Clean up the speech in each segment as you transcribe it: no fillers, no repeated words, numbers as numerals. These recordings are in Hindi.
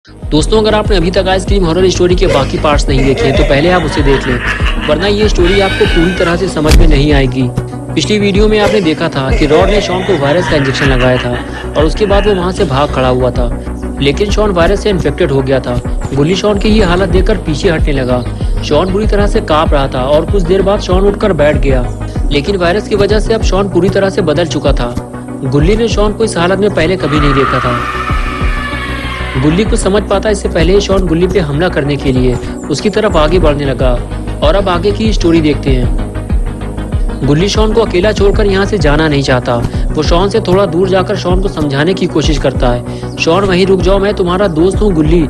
दोस्तों, अगर आपने अभी तक आइसक्रीम हॉरर स्टोरी के बाकी पार्ट्स नहीं देखे हैं तो पहले आप उसे देख लें, वरना ये स्टोरी आपको पूरी तरह से समझ में नहीं आएगी। पिछली वीडियो में आपने देखा था कि रॉड ने शॉन को वायरस का इंजेक्शन लगाया था और उसके बाद वो वहाँ से भाग खड़ा हुआ था, लेकिन शॉन वायरस से इन्फेक्टेड हो गया था। गुल्ली शॉन की ये हालत देखकर पीछे हटने लगा। शॉन बुरी तरह से कांप रहा था और कुछ देर बाद शॉन उठकर बैठ गया, लेकिन वायरस की वजह से अब शॉन पूरी तरह से बदल चुका था। गुल्ली ने शॉन को इस हालत में पहले कभी नहीं देखा था। गुल्ली कुछ समझ पाता इससे पहले ही शॉन गुल्ली पे हमला करने के लिए उसकी तरफ आगे बढ़ने लगा। और अब आगे की स्टोरी देखते हैं। गुल्ली शॉन को अकेला छोड़कर यहाँ से जाना नहीं चाहता। वो शॉन से थोड़ा दूर जाकर शॉन को समझाने की कोशिश करता है। शॉन, वहीं रुक जाओ, मैं तुम्हारा दोस्त हूँ गुल्ली,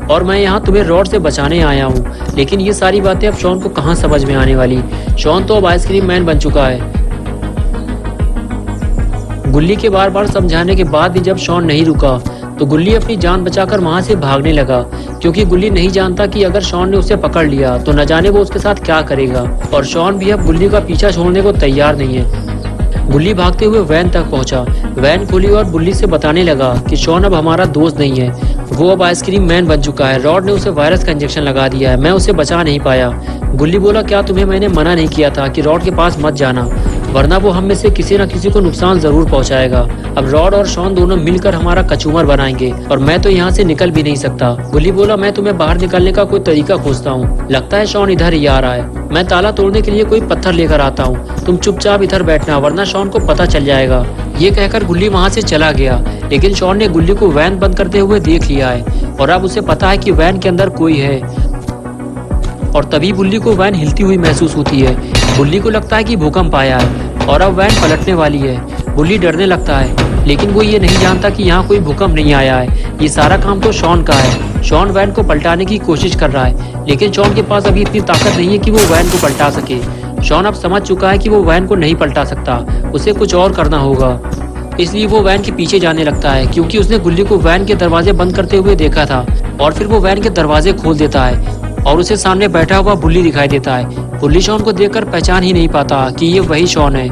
और मैं यहाँ तुम्हें रॉड से बचाने आया हूँ। लेकिन ये सारी बातें अब शॉन को कहाँ समझ में आने वाली। शॉन तो अब आइसक्रीम मैन बन चुका है। गुल्ली के बार बार समझाने के बाद भी जब शॉन नहीं रुका तो गुल्ली अपनी जान बचाकर वहां से भागने लगा, क्योंकि गुल्ली नहीं जानता कि अगर शॉन ने उसे पकड़ लिया तो न जाने वो उसके साथ क्या करेगा। और शॉन भी अब गुल्ली का पीछा छोड़ने को तैयार नहीं है। गुल्ली भागते हुए वैन तक पहुंचा। वैन खोली और गुल्ली से बताने लगा कि शॉन अब हमारा दोस्त नहीं है, वो अब आइसक्रीम मैन बन चुका है। रॉड ने उसे वायरस का इंजेक्शन लगा दिया है, मैं उसे बचा नहीं पाया। गुल्ली बोला, क्या तुम्हें मैंने मना नहीं किया था कि रॉड के पास मत जाना, वरना वो हम में से किसी न किसी को नुकसान जरूर पहुंचाएगा। अब रॉड और शॉन दोनों मिलकर हमारा कचूमर बनाएंगे और मैं तो यहाँ से निकल भी नहीं सकता। गुल्ली बोला, मैं तुम्हें बाहर निकलने का कोई तरीका खोजता हूँ, लगता है शॉन इधर ही आ रहा है। मैं ताला तोड़ने के लिए कोई पत्थर लेकर आता हूँ, तुम चुपचाप इधर बैठना, वरना शॉन को पता चल जाएगा। ये कहकर गुल्ली वहाँ से चला गया, लेकिन शॉन ने गुल्ली को वैन बंद करते हुए देख लिया है और अब उसे पता है कि वैन के अंदर कोई है। और तभी गुल्ली को वैन हिलती हुई महसूस होती है। गुल्ली को लगता है कि भूकंप आया है और अब वैन पलटने वाली है। गुल्ली डरने लगता है, लेकिन वो ये नहीं जानता कि यहाँ कोई भूकंप नहीं आया है, ये सारा काम तो शॉन का है। शॉन वैन को पलटाने की कोशिश कर रहा है, लेकिन शॉन के पास अभी इतनी ताकत नहीं है कि वो वैन को पलटा सके। शॉन अब समझ चुका है कि वो वैन को नहीं पलटा सकता, उसे कुछ और करना होगा। इसलिए वो वैन के पीछे जाने लगता है, क्योंकि उसने गुल्ली को वैन के दरवाजे बंद करते हुए देखा था। और फिर वो वैन के दरवाजे खोल देता है और उसे सामने बैठा हुआ बुल्ली दिखाई देता है। बुल्ली शॉन को देखकर पहचान ही नहीं पाता कि ये वही शॉन है।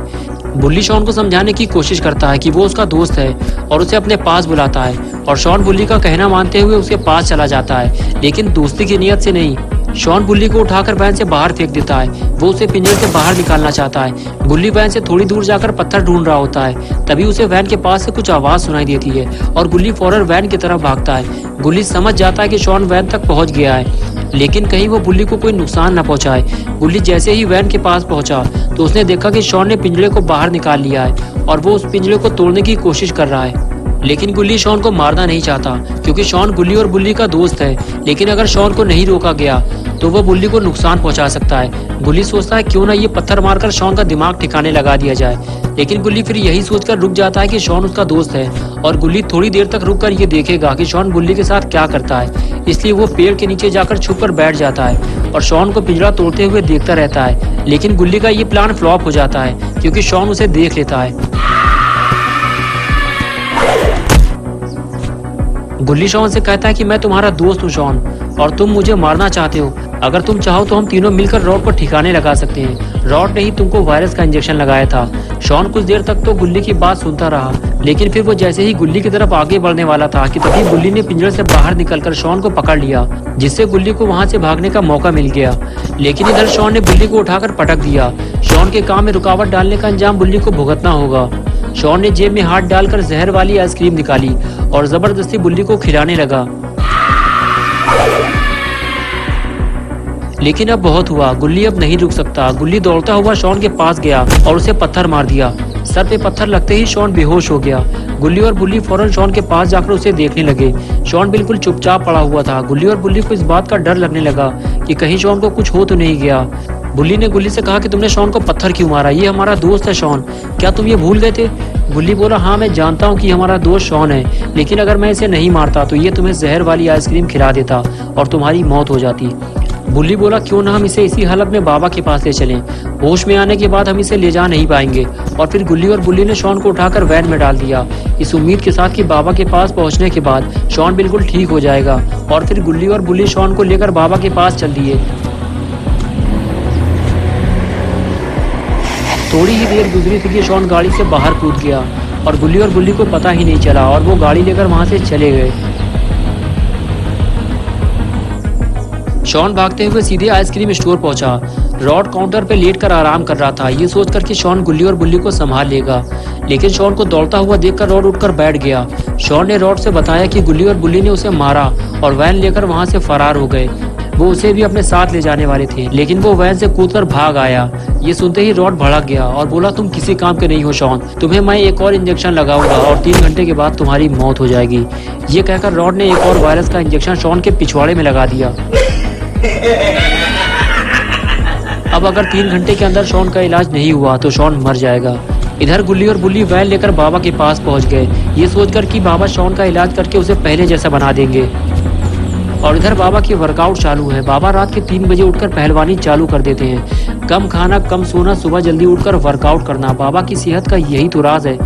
बुल्ली शॉन को समझाने की कोशिश करता है कि वो उसका दोस्त है और उसे अपने पास बुलाता है, और शॉन बुल्ली का कहना मानते हुए उसके पास चला जाता है, लेकिन दोस्ती की नीयत से नहीं। शॉन बुल्ली को उठाकर वैन से बाहर फेंक देता है, वो उसे पिंजरे से बाहर निकालना चाहता है। बुल्ली वैन से थोड़ी दूर जाकर पत्थर ढूंढ रहा होता है, तभी उसे वैन के पास से कुछ आवाज सुनाई देती है और गुल्ली फौरन वैन की तरफ भागता है। गुल्ली समझ जाता है कि शॉन वैन तक पहुंच गया है, लेकिन कहीं वो बुल्ली को कोई नुकसान न पहुंचाए। गुल्ली जैसे ही वैन के पास पहुंचा तो उसने देखा कि शॉन ने पिंजरे को बाहर निकाल लिया है और वो उस पिंजरे को तोड़ने की कोशिश कर रहा है। लेकिन गुल्ली शॉन को मारना नहीं चाहता, क्योंकि शॉन गुल्ली और बुल्ली का दोस्त है। लेकिन अगर शॉन को नहीं रोका गया तो वह बुल्ली को नुकसान पहुंचा सकता है। गुल्ली सोचता है क्यों ना ये पत्थर मारकर शॉन का दिमाग ठिकाने लगा दिया जाए, लेकिन गुल्ली फिर यही सोचकर रुक जाता है कि शॉन उसका दोस्त है और गुल्ली थोड़ी देर तक रुककर ये देखेगा कि शॉन बुल्ली के साथ क्या करता है। इसलिए वो पेड़ के नीचे जाकर छुपकर बैठ जाता है और शॉन को पिंजरा तोड़ते हुए देखता रहता है। लेकिन गुल्ली का ये प्लान फ्लॉप हो जाता है, क्योंकि शॉन उसे देख लेता है। गुल्ली शॉन से कहता है कि मैं तुम्हारा दोस्त हूँ शॉन, और तुम मुझे मारना चाहते हो। अगर तुम चाहो तो हम तीनों मिलकर रॉड को ठिकाने लगा सकते हैं। रॉड ने ही तुमको वायरस का इंजेक्शन लगाया था। शॉन कुछ देर तक तो गुल्ली की बात सुनता रहा, लेकिन फिर वो जैसे ही गुल्ली की तरफ आगे बढ़ने वाला था कि तभी गुल्ली ने पिंजरे से बाहर निकलकर शॉन को पकड़ लिया, जिससे गुल्ली को वहां से भागने का मौका मिल गया। लेकिन इधर शॉन ने गुल्ली को उठाकर पटक दिया। शॉन के काम में रुकावट डालने का अंजाम बुल्ली को भुगतना होगा। शॉन ने जेब में हाथ डालकर जहर वाली आइसक्रीम निकाली और जबरदस्ती बुल्ली को खिलाने लगा। लेकिन अब बहुत हुआ, गुल्ली अब नहीं रुक सकता। गुल्ली दौड़ता हुआ शॉन के पास गया और उसे पत्थर मार दिया। सर पे पत्थर लगते ही शॉन बेहोश हो गया। गुल्ली और बुल्ली फौरन शॉन के पास जाकर उसे देखने लगे। शॉन बिल्कुल चुपचाप पड़ा हुआ था। गुल्ली और बुल्ली को इस बात का डर लगने लगा कि कहीं शॉन को कुछ हो तो नहीं गया। बुल्ली ने गुल्ली से कहा कि तुमने शॉन को पत्थर क्यों मारा, ये हमारा दोस्त है शॉन, क्या तुम ये भूल गए थे? गुल्ली बोला, हाँ मैं जानता हूँ कि हमारा दोस्त शॉन है, लेकिन अगर मैं इसे नहीं मारता तो ये तुम्हें जहर वाली आइसक्रीम खिला देता और तुम्हारी मौत हो जाती। बुल्ली बोला, क्यों ना हम इसे इसी हालत में बाबा के पास ले चलें, होश में आने के बाद हम इसे ले जा नहीं पाएंगे। और फिर गुल्ली और बुल्ली ने शॉन को उठाकर वैन में डाल दिया, इस उम्मीद के साथ कि बाबा के पास पहुंचने के बाद शॉन बिल्कुल ठीक हो जाएगा। और फिर गुल्ली और बुल्ली शॉन को लेकर बाबा के पास चल दिए। थोड़ी ही देर गुजरी थी कि शॉन गाड़ी से बाहर कूद गया और गुल्ली और बुल्ली को पता ही नहीं चला और वो गाड़ी लेकर वहां से चले गए। शॉन भागते हुए सीधे आइसक्रीम स्टोर पहुंचा। रॉड काउंटर पे लेट कर आराम कर रहा था, ये सोचकर कि शॉन गुल्ली और बुल्ली को संभाल लेगा। लेकिन शॉन को दौड़ता हुआ देखकर रॉड उठकर बैठ गया। शॉन ने रॉड से बताया कि गुल्ली और बुल्ली ने उसे मारा और वैन लेकर वहां से फरार हो गए। वो उसे भी अपने साथ ले जाने वाले थे, लेकिन वो वैन से कूदकर भाग आया। ये सुनते ही रॉड भड़क गया और बोला, तुम किसी काम के नहीं हो शॉन, तुम्हें मैं एक और इंजेक्शन लगाऊंगा और 3 घंटे के बाद तुम्हारी मौत हो जाएगी। ये कहकर रॉड ने एक और वायरस का इंजेक्शन शॉन के पिछवाड़े में लगा दिया। अब अगर 3 घंटे के अंदर शॉन का इलाज नहीं हुआ तो शॉन मर जाएगा। इधर गुल्ली और बुल्ली वैन लेकर बाबा के पास पहुंच गए, ये सोचकर कि बाबा शॉन का इलाज करके उसे पहले जैसा बना देंगे। और इधर बाबा की वर्कआउट चालू है। बाबा रात के 3 बजे उठकर पहलवानी चालू कर देते हैं। कम खाना, कम सोना, सुबह जल्दी उठकर वर्कआउट करना, बाबा की सेहत का यही तो राज है।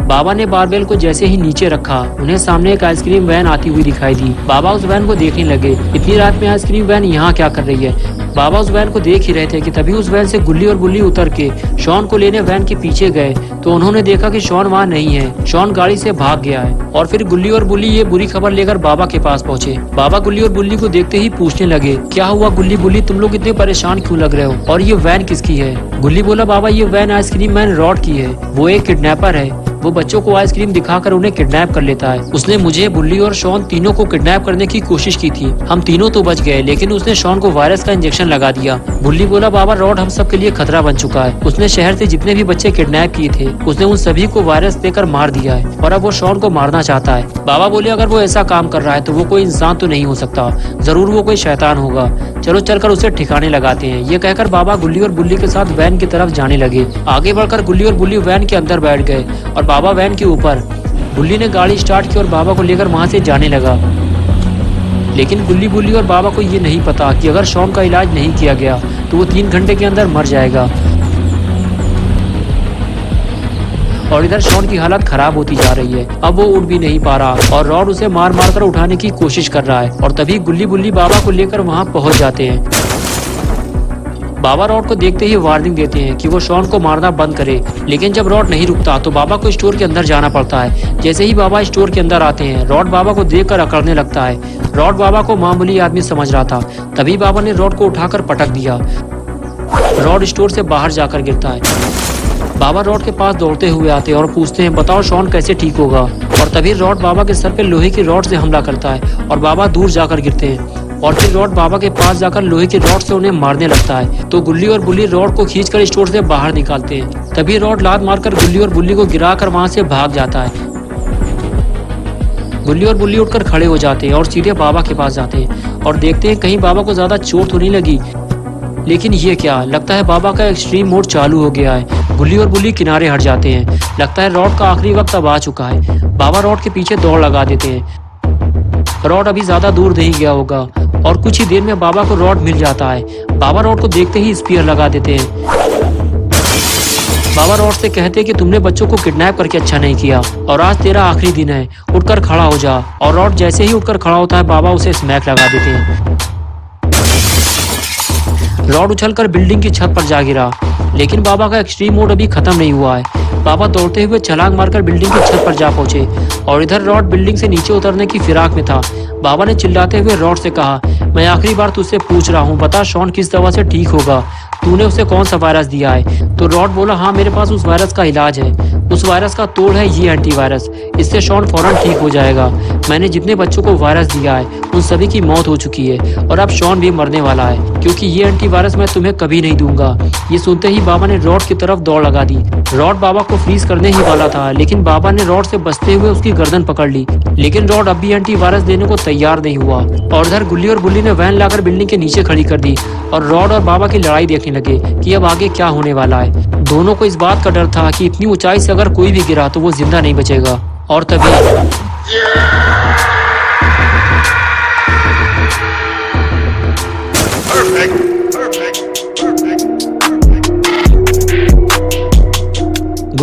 बाबा ने बारबेल को जैसे ही नीचे रखा, उन्हें सामने एक आइसक्रीम वैन आती हुई दिखाई दी। बाबा उस वैन को देखने लगे। इतनी रात में आइसक्रीम वैन यहाँ क्या कर रही है? बाबा उस वैन को देख ही रहे थे कि तभी उस वैन से गुल्ली और बुल्ली उतर के शॉन को लेने वैन के पीछे गए तो उन्होंने देखा कि शॉन वहाँ नहीं है। शॉन गाड़ी से भाग गया है। और फिर गुल्ली और बुल्ली ये बुरी खबर लेकर बाबा के पास पहुँचे। बाबा गुल्ली और बुल्ली को देखते ही पूछने लगे, क्या हुआ गुल्ली बुल्ली, तुम लोग इतने परेशान क्यों लग रहे हो? और ये वैन किसकी है? गुल्ली बोला, बाबा ये वैन आइसक्रीम मैन रॉड की है। वो एक किडनैपर है। वो बच्चों को आइसक्रीम दिखाकर उन्हें किडनैप कर लेता है। उसने मुझे, बुल्ली और शॉन तीनों को किडनैप करने की कोशिश की थी। हम तीनों तो बच गए, लेकिन उसने शॉन को वायरस का इंजेक्शन लगा दिया। बुल्ली बोला, बाबा रॉड हम सब के लिए खतरा बन चुका है। उसने शहर से जितने भी बच्चे किडनैप किए थे, उसने उन सभी को वायरस देकर मार दिया है और अब वो शॉन को मारना चाहता है। बाबा बोले, अगर वो ऐसा काम कर रहा है तो वो कोई इंसान तो नहीं हो सकता, जरूर वो कोई शैतान होगा। चलो चलकर उसे ठिकाने लगाते हैं। ये कहकर बाबा गुल्ली और बुल्ली के साथ वैन की तरफ जाने लगे। आगे बढ़कर गुल्ली और बुल्ली वैन के अंदर बैठ गए और बाबा वैन के ऊपर। बुल्ली ने गाड़ी स्टार्ट की और बाबा को लेकर वहां से जाने लगा। लेकिन गुल्ली बुल्ली और बाबा को ये नहीं पता कि अगर शॉन का इलाज नहीं किया गया तो वो 3 घंटे के अंदर मर जाएगा। और इधर शॉन की हालत खराब होती जा रही है। अब वो उठ भी नहीं पा रहा और रॉड उसे मार मार कर उठाने की कोशिश कर रहा है। और तभी गुल्ली बुल्ली बाबा को लेकर वहां पहुंच जाते हैं। बाबा रॉड को देखते ही वार्निंग देते हैं कि वो शॉन को मारना बंद करे। लेकिन जब रॉड नहीं रुकता तो बाबा को स्टोर के अंदर जाना पड़ता है। जैसे ही बाबा स्टोर के अंदर आते हैं, रॉड बाबा को देखकर अकड़ने लगता है। रॉड बाबा को मामूली आदमी समझ रहा था, तभी बाबा ने रॉड को उठाकर पटक दिया। रॉड स्टोर से बाहर जाकर गिरता है। बाबा रॉड के पास दौड़ते हुए आते हैं और पूछते हैं, बताओ शॉन कैसे ठीक होगा? और तभी रॉड बाबा के सर पे लोहे की रॉड से हमला करता है और बाबा दूर जाकर गिरते हैं। और फिर रॉड बाबा के पास जाकर लोहे की रॉड से उन्हें मारने लगता है। तो गुल्ली और बुल्ली रॉड को खींचकर स्टोर से बाहर निकालते हैं। तभी रॉड लात मारकर गुल्ली और बुल्ली को गिराकर वहां से भाग जाता है। गुल्ली और बुल्ली उठकर खड़े हो जाते हैं और सीधे बाबा के पास जाते हैं और देखते हैं कहीं बाबा को ज्यादा चोट तो नहीं लगी। लेकिन ये क्या, लगता है बाबा का एक्सट्रीम मोड चालू हो गया है। गुल्ली और बुल्ली किनारे हट जाते हैं। लगता है रॉड का आखिरी वक्त अब आ चुका है। बाबा रॉड के पीछे दौड़ लगा देते हैं। रॉड अभी ज्यादा दूर नहीं गया होगा और कुछ ही देर में बाबा को रॉड मिल जाता है। बाबा रॉड को देखते ही स्पीयर लगा देते हैं। बाबा रॉड से कहते हैं कि तुमने बच्चों को किडनैप करके अच्छा नहीं किया और आज तेरा आखिरी दिन है, उठकर खड़ा हो जा। और रॉड जैसे ही उठकर खड़ा होता है, बाबा उसे स्मैक लगा देते हैं। रॉड उछलकर बिल्डिंग की छत पर जा गिरा। लेकिन बाबा का एक्सट्रीम मोड अभी खत्म नहीं हुआ है। बाबा दौड़ते हुए छलांग मारकर बिल्डिंग की छत पर जा पहुंचे और इधर रॉड बिल्डिंग से नीचे उतरने की फिराक में था। बाबा ने चिल्लाते हुए रॉड से कहा, मैं आखिरी बार तुझसे पूछ रहा हूँ, बता शॉन किस दवा से ठीक होगा? तूने उसे कौन सा वायरस दिया है? तो रॉड बोला, हाँ मेरे पास उस वायरस का इलाज है। उस वायरस का तोड़ है ये एंटीवायरस। इससे शॉन फौरन ठीक हो जाएगा। मैंने जितने बच्चों को वायरस दिया है उन सभी की मौत हो चुकी है और अब शॉन भी मरने वाला है, क्योंकि ये एंटीवायरस मैं तुम्हें कभी नहीं दूंगा। ये सुनते ही बाबा ने रॉड की तरफ दौड़ लगा दी। रॉड बाबा को फ्रीज करने ही वाला था, लेकिन बाबा ने रॉड से बचते हुए उसकी गर्दन पकड़ ली। लेकिन रॉड अब भी एंटीवायरस देने को तैयार नहीं हुआ और इधर गुल्ली और बुल्ली ने वैन लाकर बिल्डिंग के नीचे खड़ी कर दी और रॉड और बाबा की लड़ाई देखने लगे कि अब आगे क्या होने वाला है। दोनों को इस बात का डर था कि इतनी ऊंचाई से अगर कोई भी गिरा तो वो जिंदा नहीं बचेगा। और तभी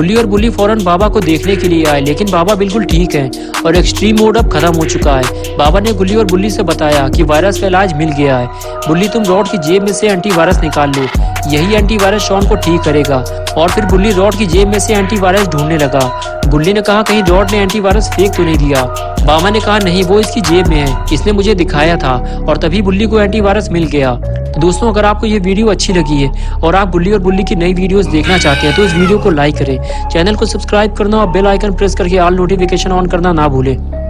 गुल्ली और बुल्ली फौरन बाबा को देखने के लिए आए, लेकिन बाबा बिल्कुल ठीक हैं और एक्सट्रीम मोड अब खत्म हो चुका है। बाबा ने गुल्ली और बुल्ली से बताया कि वायरस का इलाज मिल गया है। बुल्ली, तुम रॉड की जेब में से एंटीवायरस निकाल लो, यही एंटीवायरस शॉन को ठीक करेगा। और फिर बुल्ली रॉड की जेब में से एंटीवायरस ढूंढने लगा। गुल्ली ने कहा, कहीं रॉड ने एंटीवायरस फेंक तो नहीं दिया। बाबा ने कहा, नहीं, वो इसकी जेब में है, इसने मुझे दिखाया था। और तभी बुल्ली को एंटीवायरस मिल गया। दोस्तों, अगर आपको ये वीडियो अच्छी लगी है और आप गुल्ली और बुल्ली की नई वीडियोस देखना चाहते हैं तो इस वीडियो को लाइक करें, चैनल को सब्सक्राइब करना और बेल आइकन प्रेस करके ऑल नोटिफिकेशन ऑन करना ना भूलें।